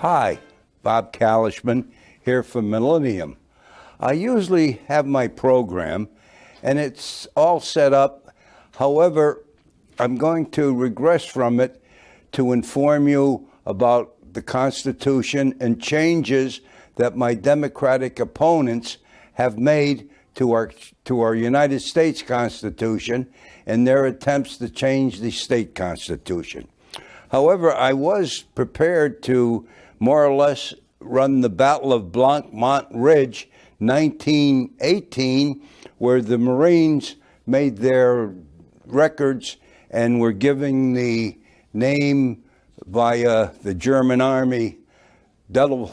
Hi, Bob Kalishman here from Millennium. I usually have my program and it's all set up. However, I'm going to regress from it to inform you about the Constitution and changes that my Democratic opponents have made to our United States Constitution in their attempts to change the state constitution. However, I was prepared to more or less run the Battle of Blancmont Ridge 1918, where the Marines made their records and were giving the name via the German army Duvelhund,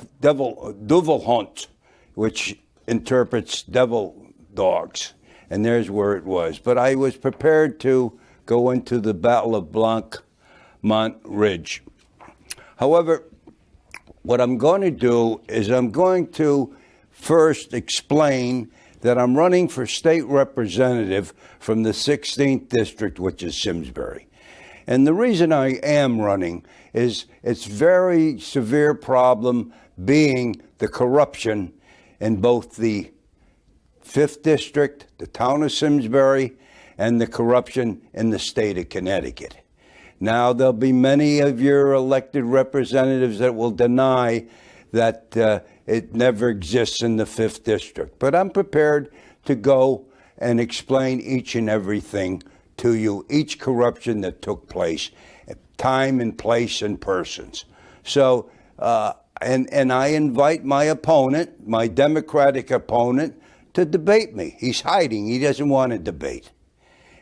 which interprets devil dogs. And there's where it was. But I was prepared to go into the Battle of Blancmont Ridge. However, what I'm going to do is I'm going to first explain that I'm running for state representative from the 16th district, which is Simsbury. And the reason I am running is it's very severe problem being the corruption in both the 5th district, the town of Simsbury, and the corruption in the state of Connecticut. Now, there'll be many of your elected representatives that will deny that it never exists in the 5th district. But I'm prepared to go and explain each and everything to you, each corruption that took place, time and place and persons. So, and I invite my opponent, my Democratic opponent, to debate me. He's hiding. He doesn't want to debate.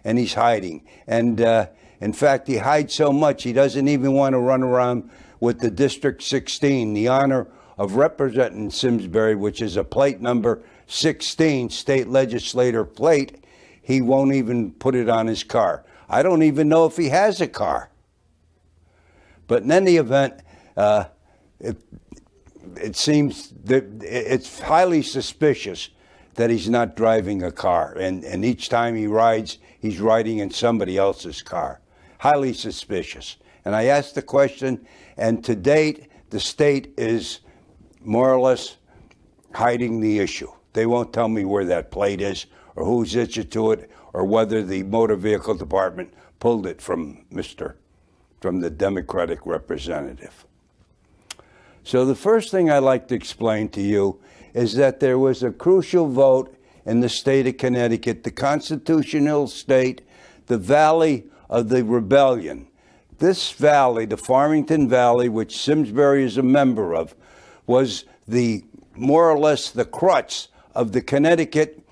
And he's hiding. And in fact, he hides so much, he doesn't even want to run around with the District 16, the honor of representing Simsbury, which is a plate number 16, state legislator plate. He won't even put it on his car. I don't even know if he has a car. But in any event, it seems that it's highly suspicious that he's not driving a car. And each time he rides, he's riding in somebody else's car. Highly suspicious. And I asked the question, and to date, the state is more or less hiding the issue. They won't tell me where that plate is, or who's issued to it, or whether the motor vehicle department pulled it from the Democratic representative. So the first thing I'd like to explain to you is that there was a crucial vote in the state of Connecticut, the constitutional state, the Valley of the Rebellion. This valley, the Farmington Valley, which Simsbury is a member of, was more or less the crutch of the Connecticut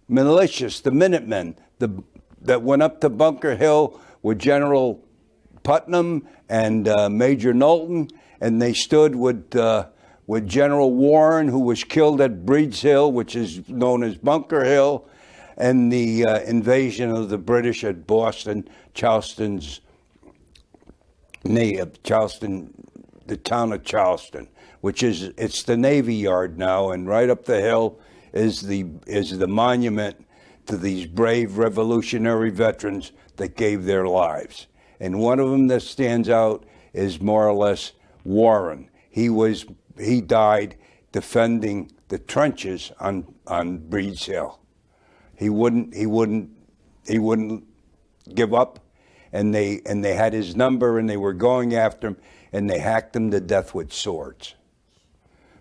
militias, the Minutemen, that went up to Bunker Hill with General Putnam and Major Knowlton, and they stood with General Warren, who was killed at Breed's Hill, which is known as Bunker Hill, and the invasion of the British at Boston, Charleston's the town of Charleston, it's the Navy Yard now, and right up the hill is the monument to these brave revolutionary veterans that gave their lives. And one of them that stands out is more or less Warren. He died defending the trenches on Breed's Hill. He wouldn't give up, and they had his number, and they were going after him, and they hacked him to death with swords.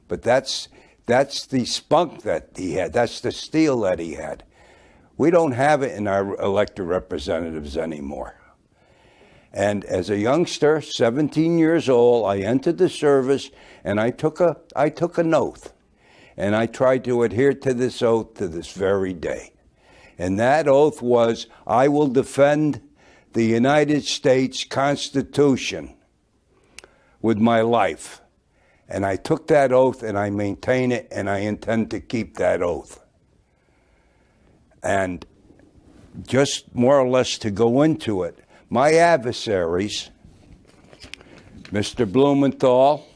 But that's the spunk that he had. That's the steel that he had. We don't have it in our elected representatives anymore. And as a youngster, 17 years old, I entered the service, and I took an oath. And I tried to adhere to this oath to this very day. And that oath was, I will defend the United States Constitution with my life. And I took that oath, and I maintain it, and I intend to keep that oath. And just more or less to go into it, my adversaries, Mr. Blumenthal,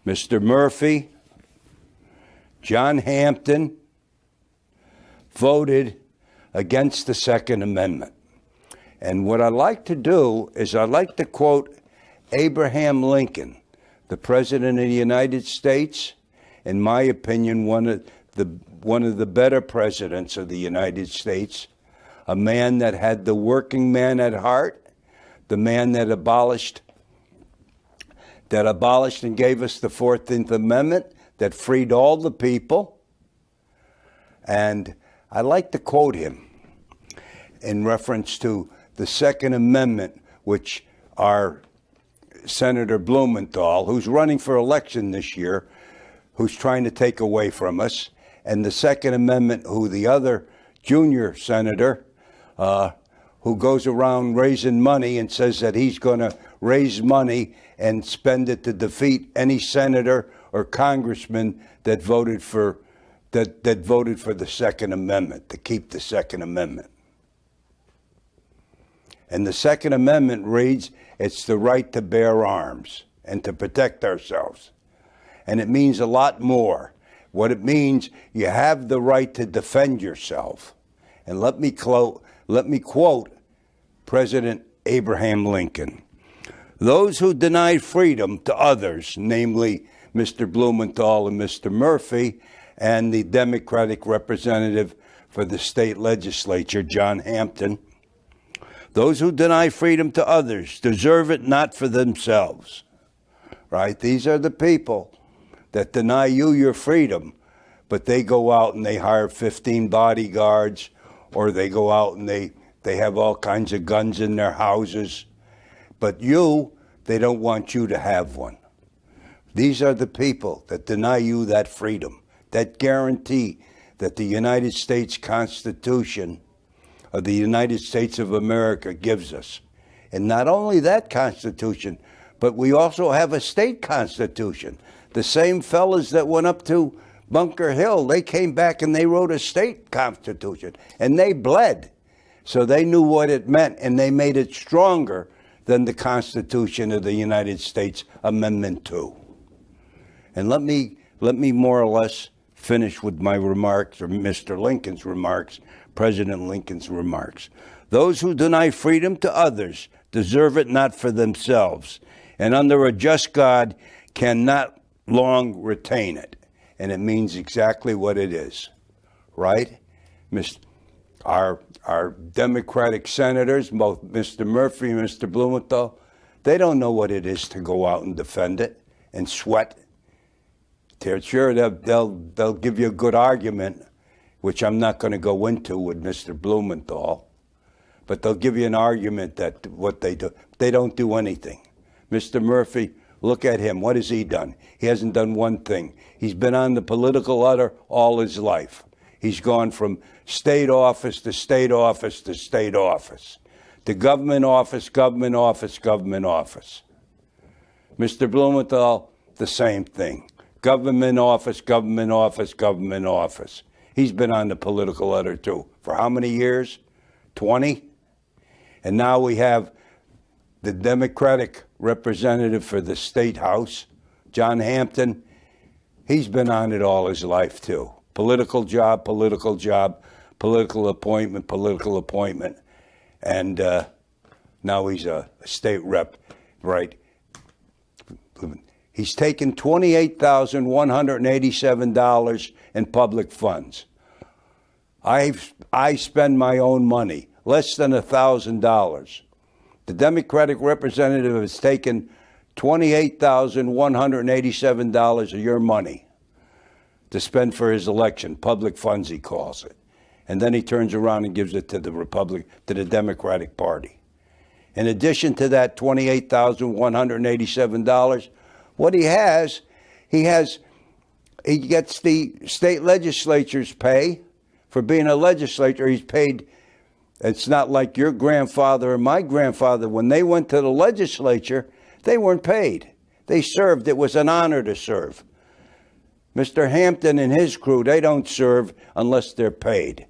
Mr. Murphy, John Hampton, voted against the Second Amendment. And what I'd like to do is I'd like to quote Abraham Lincoln, the President of the United States, in my opinion, one of the better presidents of the United States, a man that had the working man at heart, the man that abolished and gave us the 14th Amendment, that freed all the people. And I like to quote him in reference to the Second Amendment, which our Senator Blumenthal, who's running for election this year, who's trying to take away from us, and the Second Amendment, who the other junior senator, who goes around raising money and says that he's going to raise money and spend it to defeat any senator or congressman that voted for the Second Amendment, to keep the Second Amendment. And the Second Amendment reads, it's the right to bear arms and to protect ourselves. And it means a lot more. What it means, you have the right to defend yourself. And let me quote President Abraham Lincoln. Those who deny freedom to others, namely Mr. Blumenthal and Mr. Murphy, and the Democratic representative for the state legislature, John Hampton, those who deny freedom to others deserve it not for themselves. Right? These are the people that deny you your freedom, but they go out and they hire 15 bodyguards, or they go out and they have all kinds of guns in their houses. But they don't want you to have one. These are the people that deny you that freedom, that guarantee that the United States Constitution of the United States of America gives us. And not only that Constitution, but we also have a state constitution. The same fellas that went up to Bunker Hill, they came back and they wrote a state constitution, and they bled. So they knew what it meant, and they made it stronger than the Constitution of the United States Amendment 2. And let me more or less finish with my remarks, or Mr. Lincoln's remarks, President Lincoln's remarks. Those who deny freedom to others deserve it not for themselves, and under a just God cannot long retain it. And it means exactly what it is, right? Our Democratic senators, both Mr. Murphy and Mr. Blumenthal, they don't know what it is to go out and defend it and sweat. They're sure they'll give you a good argument, which I'm not going to go into with Mr. Blumenthal, but they'll give you an argument that what they do, they don't do anything. Mr. Murphy, look at him. What has he done? He hasn't done one thing. He's been on the political ladder all his life. He's gone from state office to state office to state office, to government office, government office, government office. Mr. Blumenthal, the same thing. Government office, government office, government office. He's been on the political ladder too. For how many years? 20? And now we have the Democratic representative for the State House, John Hampton. He's been on it all his life too. Political job, political appointment. And now he's a state rep, right? He's taken $28,187 in public funds. I spend my own money, less than $1,000. The Democratic representative has taken $28,187 of your money to spend for his election, public funds he calls it. And then he turns around and gives it to the Democratic Party. In addition to that $28,187, what he gets the state legislature's pay for being a legislator. He's paid. It's not like your grandfather or my grandfather. When they went to the legislature, they weren't paid. They served. It was an honor to serve. Mr. Hampton and his crew, they don't serve unless they're paid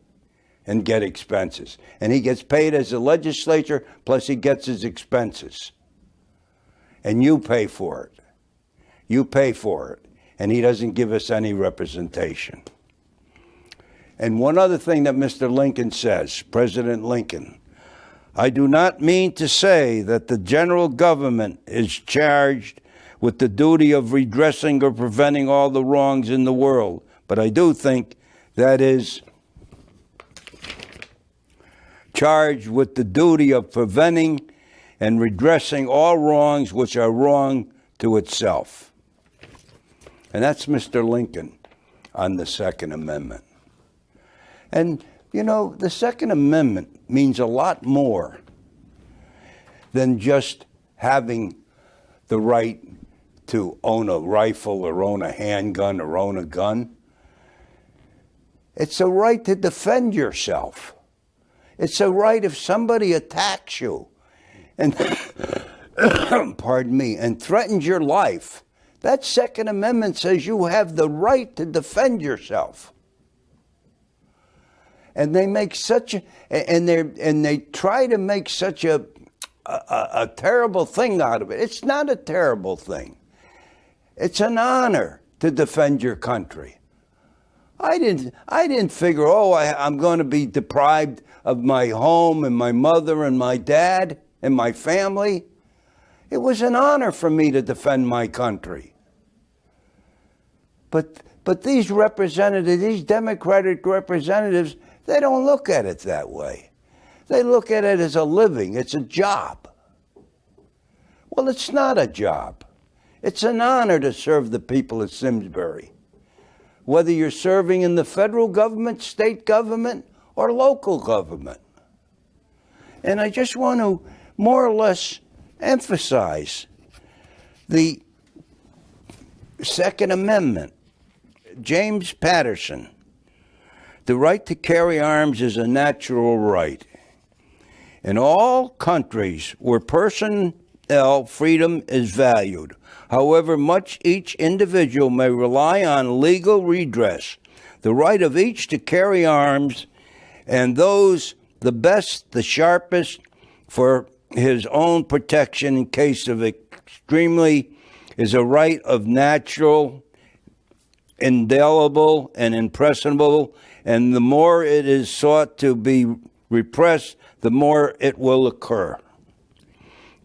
and get expenses. And he gets paid as a legislature, plus he gets his expenses. And you pay for it. You pay for it. And he doesn't give us any representation. And one other thing that Mr. Lincoln says, President Lincoln, I do not mean to say that the general government is charged with the duty of redressing or preventing all the wrongs in the world. But I do think that is charged with the duty of preventing and redressing all wrongs which are wrong to itself. And that's Mr. Lincoln on the Second Amendment. And, you know, the Second Amendment means a lot more than just having the right to own a rifle or own a handgun or own a gun. It's a right to defend yourself. It's a right if somebody attacks you and pardon me, and threatens your life. That Second Amendment says you have the right to defend yourself. And they make such a, and they try to make such a terrible thing out of it. It's not a terrible thing. It's an honor to defend your country. I didn't figure, I'm going to be deprived of my home and my mother and my dad and my family. It was an honor for me to defend my country. But these representatives, these Democratic representatives, they don't look at it that way. They look at it as a living. It's a job. Well, it's not a job. It's an honor to serve the people of Simsbury, whether you're serving in the federal government, state government, or local government. And I just want to more or less emphasize the Second Amendment. James Patterson, the right to carry arms is a natural right. In all countries where personnel freedom is valued, however much each individual may rely on legal redress, the right of each to carry arms, and those the best, the sharpest, for his own protection in case of extremely, is a right of natural, indelible, and impressionable, and the more it is sought to be repressed, the more it will occur.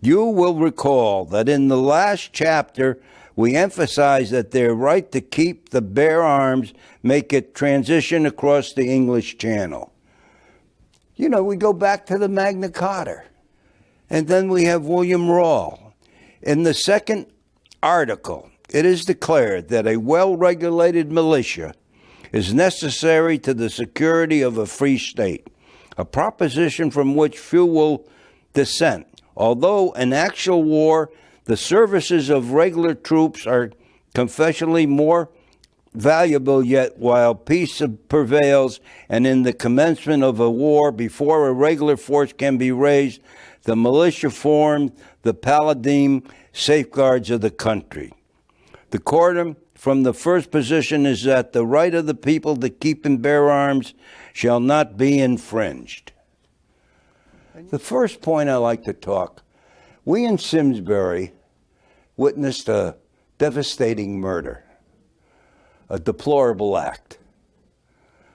You will recall that in the last chapter, we emphasized that their right to keep the bear arms make it transition across the English Channel. You know, we go back to the Magna Carta. And then we have William Rawle. In the second article, it is declared that a well-regulated militia is necessary to the security of a free state, a proposition from which few will dissent. Although in actual war, the services of regular troops are confessionally more valuable, yet while peace prevails and in the commencement of a war, before a regular force can be raised, the militia form the paladin safeguards of the country. The quorum from the first position is that the right of the people to keep and bear arms shall not be infringed. The first point I like to talk, we in Simsbury witnessed a devastating murder, a deplorable act,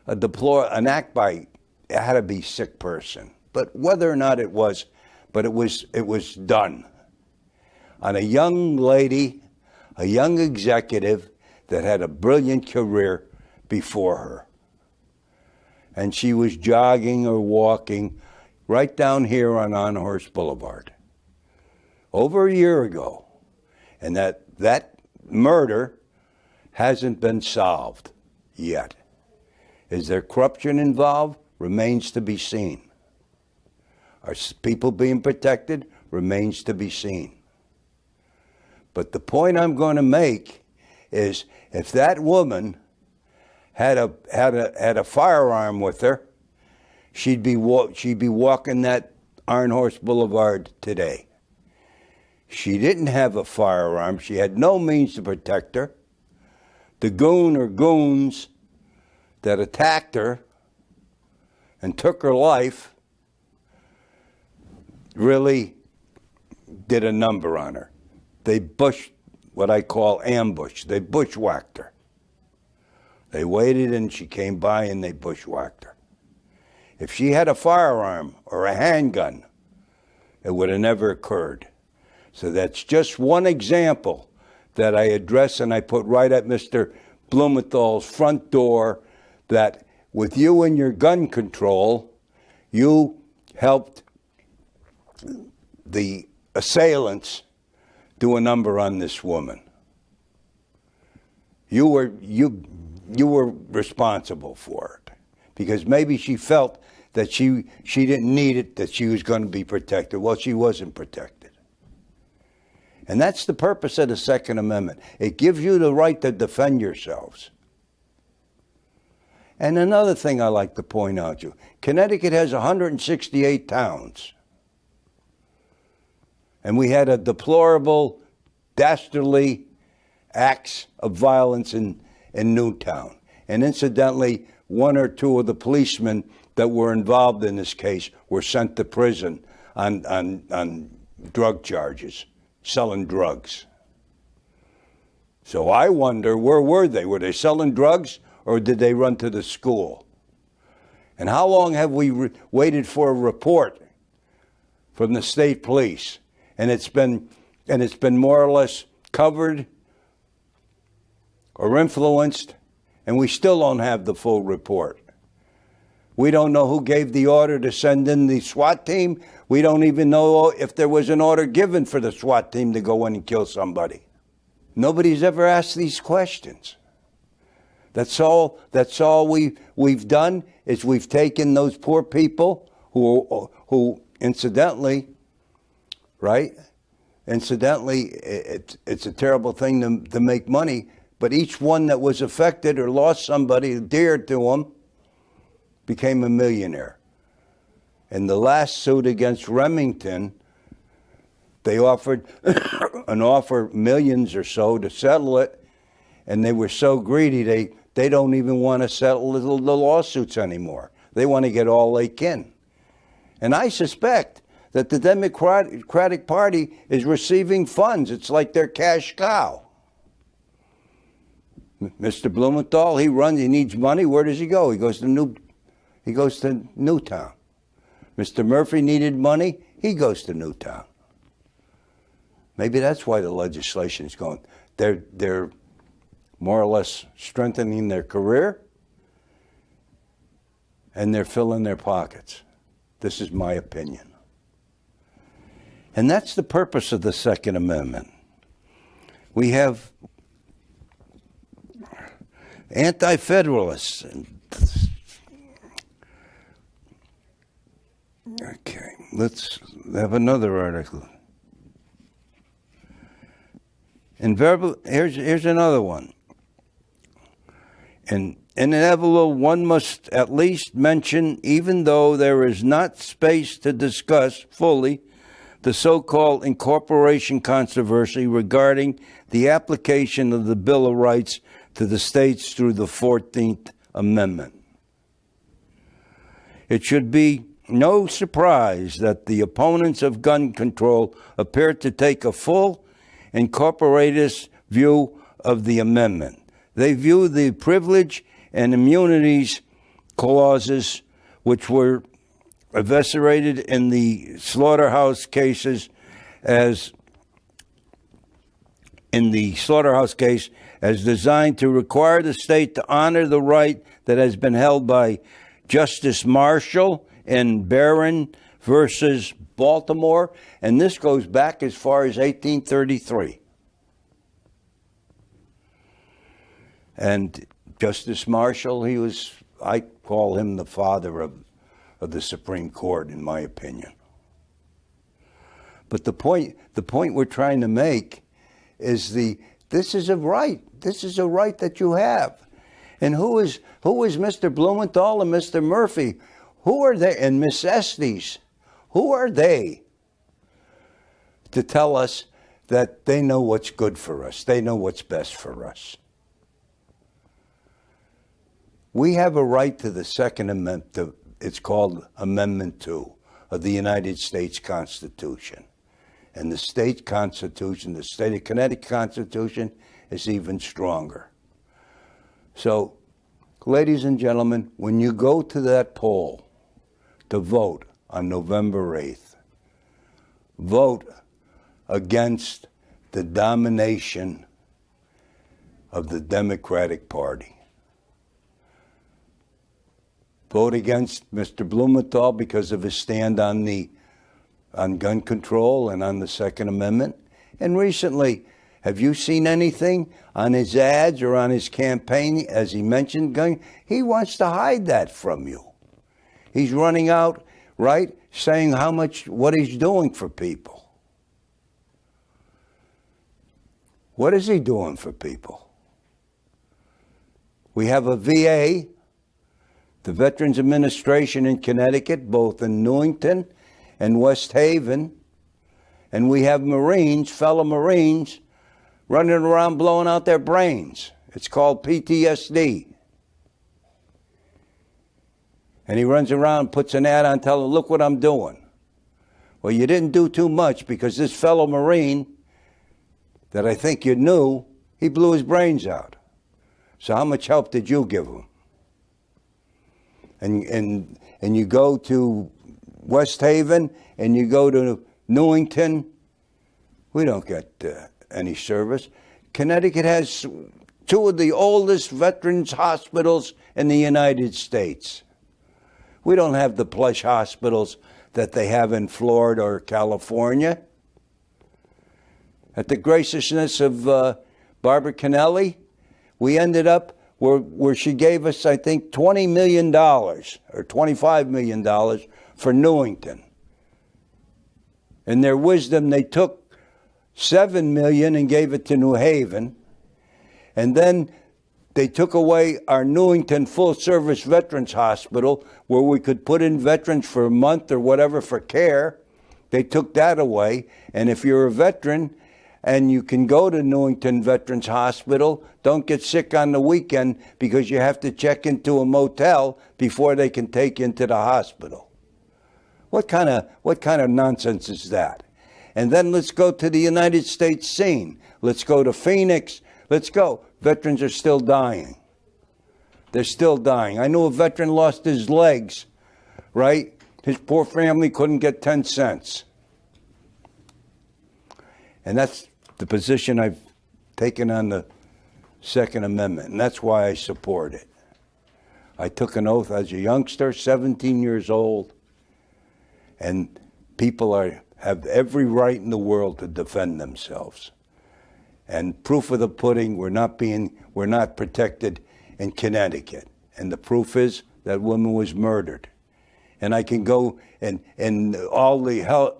an act by, it had to be a sick person, but whether or not it was, but it was done on a young lady, a young executive that had a brilliant career before her. And she was jogging or walking right down here on Horse Boulevard over a year ago. And that murder hasn't been solved yet. Is there corruption involved? Remains to be seen. Are people being protected? Remains to be seen. But the point I'm going to make is if that woman had a firearm with her, she'd be walking that Iron Horse Boulevard today. She didn't have a firearm. She had no means to protect her. The goon or goons that attacked her and took her life really did a number on her. They what I call ambush. They bushwhacked her. They waited and she came by and they bushwhacked her. If she had a firearm or a handgun, it would have never occurred. So that's just one example that I address and I put right at Mr. Blumenthal's front door, that with you and your gun control, you helped the assailants do a number on this woman. You were responsible for it, because maybe she felt that she didn't need it, that she was going to be protected. Well, she wasn't protected. And that's the purpose of the Second Amendment. It gives you the right to defend yourselves. And another thing I like to point out to you, Connecticut has 168 towns. And we had a deplorable, dastardly acts of violence in Newtown. And incidentally, one or two of the policemen that were involved in this case were sent to prison on drug charges, selling drugs. So I wonder, where were they? Were they selling drugs, or did they run to the school? And how long have we waited for a report from the state police? And it's been more or less covered or influenced, and we still don't have the full report. We don't know who gave the order to send in the SWAT team. We don't even know if there was an order given for the SWAT team to go in and kill somebody. Nobody's ever asked these questions. That's all we've done, is we've taken those poor people who incidentally, right? Incidentally, it's a terrible thing to make money, but each one that was affected or lost somebody dear to them became a millionaire. In the last suit against Remington, they offered millions or so to settle it, and they were so greedy they don't even want to settle the lawsuits anymore. They want to get all they can. And I suspect that the Democratic Party is receiving funds. It's like their cash cow. Mr. Blumenthal, he needs money. Where does he go? He goes to Newtown. Mr. Murphy needed money. He goes to Newtown. Maybe that's why the legislation is going. They're more or less strengthening their career, and they're filling their pockets. This is my opinion. And that's the purpose of the Second Amendment. We have anti-federalists. Okay, let's have another article. Here's another one. In inevitable, one must at least mention, even though there is not space to discuss fully, the so-called incorporation controversy regarding the application of the Bill of Rights to the states through the 14th Amendment. It should be no surprise that the opponents of gun control appear to take a full incorporatist view of the amendment. They view the privilege and immunities clauses, which were eviscerated in the slaughterhouse cases, as designed to require the state to honor the right that has been held by Justice Marshall in Barron versus Baltimore, and this goes back as far as 1833. And Justice Marshall, I call him the father of the Supreme Court, in my opinion. But the point we're trying to make is this is a right. This is a right that you have. And who is Mr. Blumenthal and Mr. Murphy? Who are they? And Miss Estes, who are they to tell us that they know what's good for us? They know what's best for us. We have a right to the Second Amendment. It's called Amendment 2 of the United States Constitution. And the state constitution, the state of Connecticut Constitution, is even stronger. So, ladies and gentlemen, when you go to that poll to vote on November 8th, vote against the domination of the Democratic Party. Vote against Mr. Blumenthal because of his stand on gun control and on the Second Amendment. And recently, have you seen anything on his ads or on his campaign as he mentioned gun? He wants to hide that from you. He's running out, right, saying what he's doing for people. What is he doing for people? We have a VA, the Veterans Administration in Connecticut, both in Newington and West Haven, and we have Marines, fellow Marines, running around blowing out their brains. It's called PTSD. And he runs around, puts an ad on, telling them, look what I'm doing. Well, you didn't do too much because this fellow Marine that I think you knew, he blew his brains out. So how much help did you give him? And you go to West Haven and you go to Newington, we don't get any service. Connecticut has two of the oldest veterans hospitals in the United States. We don't have the plush hospitals that they have in Florida or California. At the graciousness of Barbara Kennelly, we ended up where she gave us, I think, $20 million or $25 million for Newington. In their wisdom, they took $7 million and gave it to New Haven. And then they took away our Newington full-service veterans hospital where we could put in veterans for a month or whatever for care. They took that away. And if you're a veteran and you can go to Newington Veterans Hospital, don't get sick on the weekend because you have to check into a motel before they can take you into the hospital. What kind of nonsense is that? And then let's go to the United States scene. Let's go to Phoenix. Let's go. Veterans are still dying. They're still dying. I know a veteran lost his legs, right? His poor family couldn't get 10 cents. And that's the position I've taken on the Second Amendment, and that's why I support it. I took an oath as a youngster, 17 years old, and people have every right in the world to defend themselves. And proof of the pudding, we're not protected in Connecticut. And the proof is that woman was murdered. And I can go and all the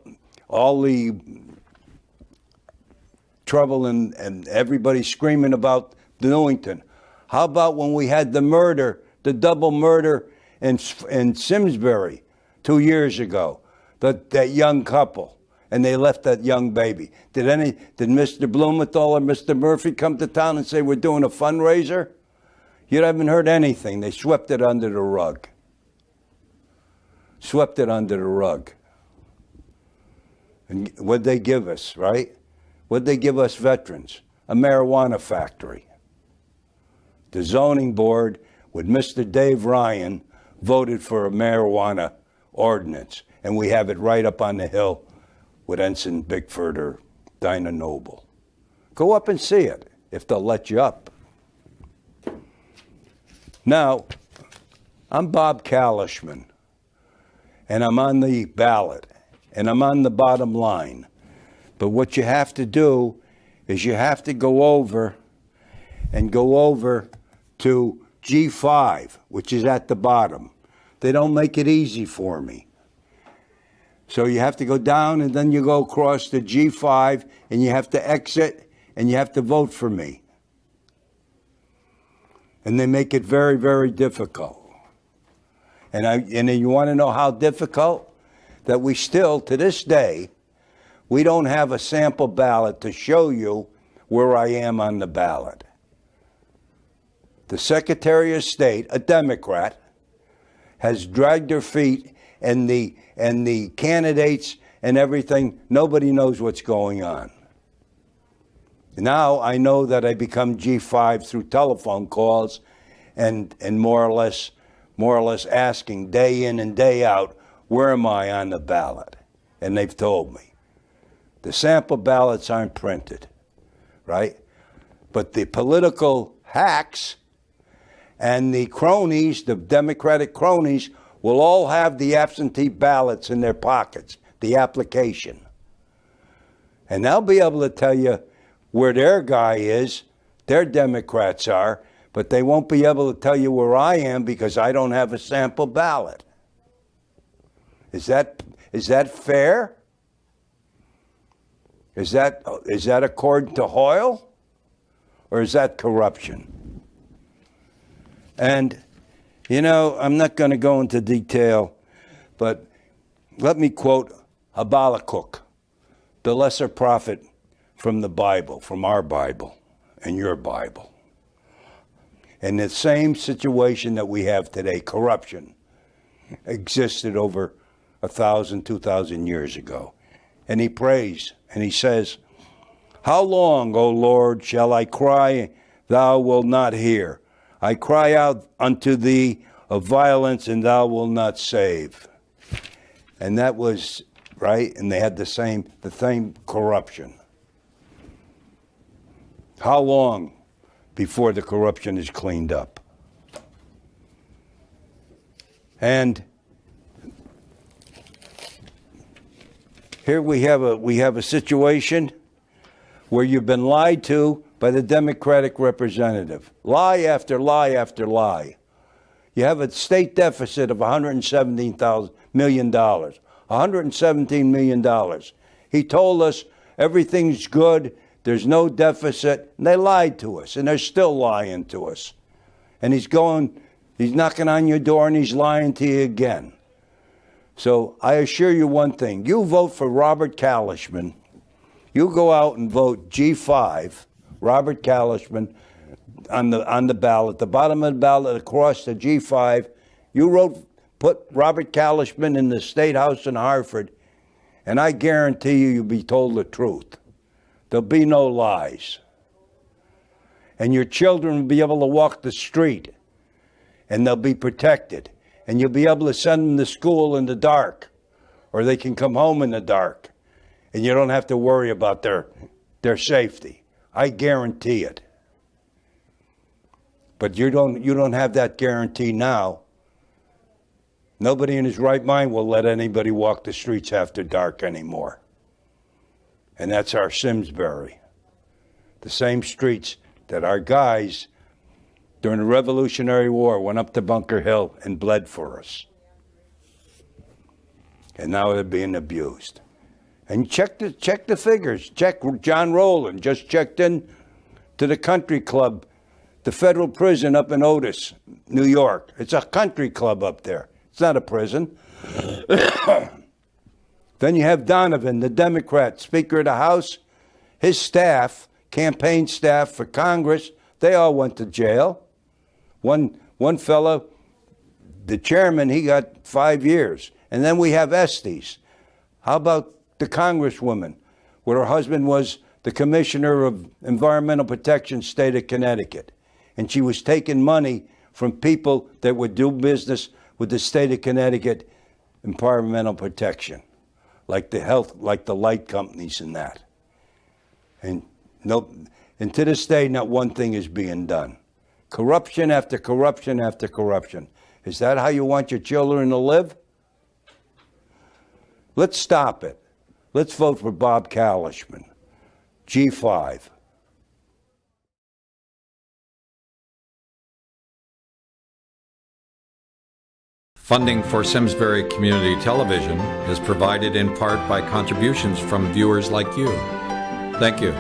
trouble and everybody screaming about Newington. How about when we had the double murder in Simsbury 2 years ago, that young couple, and they left that young baby. Did Mr. Blumenthal or Mr. Murphy come to town and say we're doing a fundraiser? You haven't heard anything. They swept it under the rug. Swept it under the rug. And what'd they give us, right? What'd they give us veterans? A marijuana factory. The zoning board with Mr. Dave Ryan voted for a marijuana ordinance. And we have it right up on the hill with Ensign Bickford or Dinah Noble. Go up and see it, if they'll let you up. Now, I'm Bob Kalishman, and I'm on the ballot, and I'm on the bottom line. But what you have to do is you have to go over to G5, which is at the bottom. They don't make it easy for me. So you have to go down and then you go across to G5 and you have to exit and you have to vote for me. And they make it very, very difficult. And you want to know how difficult? That we still, to this day, we don't have a sample ballot to show you where I am on the ballot. The Secretary of State, a Democrat, has dragged their feet, and the candidates and everything, nobody knows what's going on. Now I know that I become G5 through telephone calls and more or less asking day in and day out, where am I on the ballot? And they've told me. The sample ballots aren't printed, right? But the political hacks and the cronies, the Democratic cronies, will all have the absentee ballots in their pockets, the application. And they'll be able to tell you where their guy is, their Democrats are, but they won't be able to tell you where I am because I don't have a sample ballot. Is that fair? Is that according to Hoyle? Or is that corruption? And, I'm not going to go into detail, but let me quote Habakkuk, the lesser prophet from the Bible, from our Bible and your Bible. And the same situation that we have today, corruption, existed over 1,000, 2,000 years ago. And he prays and he says, "How long, O Lord, shall I cry, thou wilt not hear? I cry out unto thee of violence, and thou wilt not save." And that was right, and they had the same corruption. How long before the corruption is cleaned up? And here we have a situation where you've been lied to by the Democratic representative. Lie after lie after lie. You have a state deficit of $117 million. $117 million. He told us everything's good, there's no deficit, and they lied to us, and they're still lying to us. And he's knocking on your door and he's lying to you again. So I assure you one thing, you vote for Robert Kalishman, you go out and vote G5, Robert Kalishman, on the ballot, the bottom of the ballot across the G5, put Robert Kalishman in the State House in Hartford, and I guarantee you'll be told the truth. There'll be no lies. And your children will be able to walk the street, and they'll be protected. And you'll be able to send them to school in the dark, or they can come home in the dark, and you don't have to worry about their safety. I guarantee it. But you don't have that guarantee now. Nobody in his right mind will let anybody walk the streets after dark anymore. And that's our Simsbury. The same streets that our guys during the Revolutionary War went up to Bunker Hill and bled for us. And now they're being abused. And check the figures. Check John Rowland just checked in to the country club, the federal prison up in Otis, New York. It's a country club up there. It's not a prison. Then you have Donovan, the Democrat, Speaker of the House. His staff, campaign staff for Congress, they all went to jail. One fellow, the chairman, he got 5 years. And then we have Estes. How about the Congresswoman, where her husband was the Commissioner of Environmental Protection, state of Connecticut. And she was taking money from people that would do business with the state of Connecticut Environmental Protection, like the light companies and that. And to this day, not one thing is being done. Corruption after corruption after corruption. Is that how you want your children to live? Let's stop it. Let's vote for Bob Kalishman, G5. Funding for Simsbury Community Television is provided in part by contributions from viewers like you. Thank you.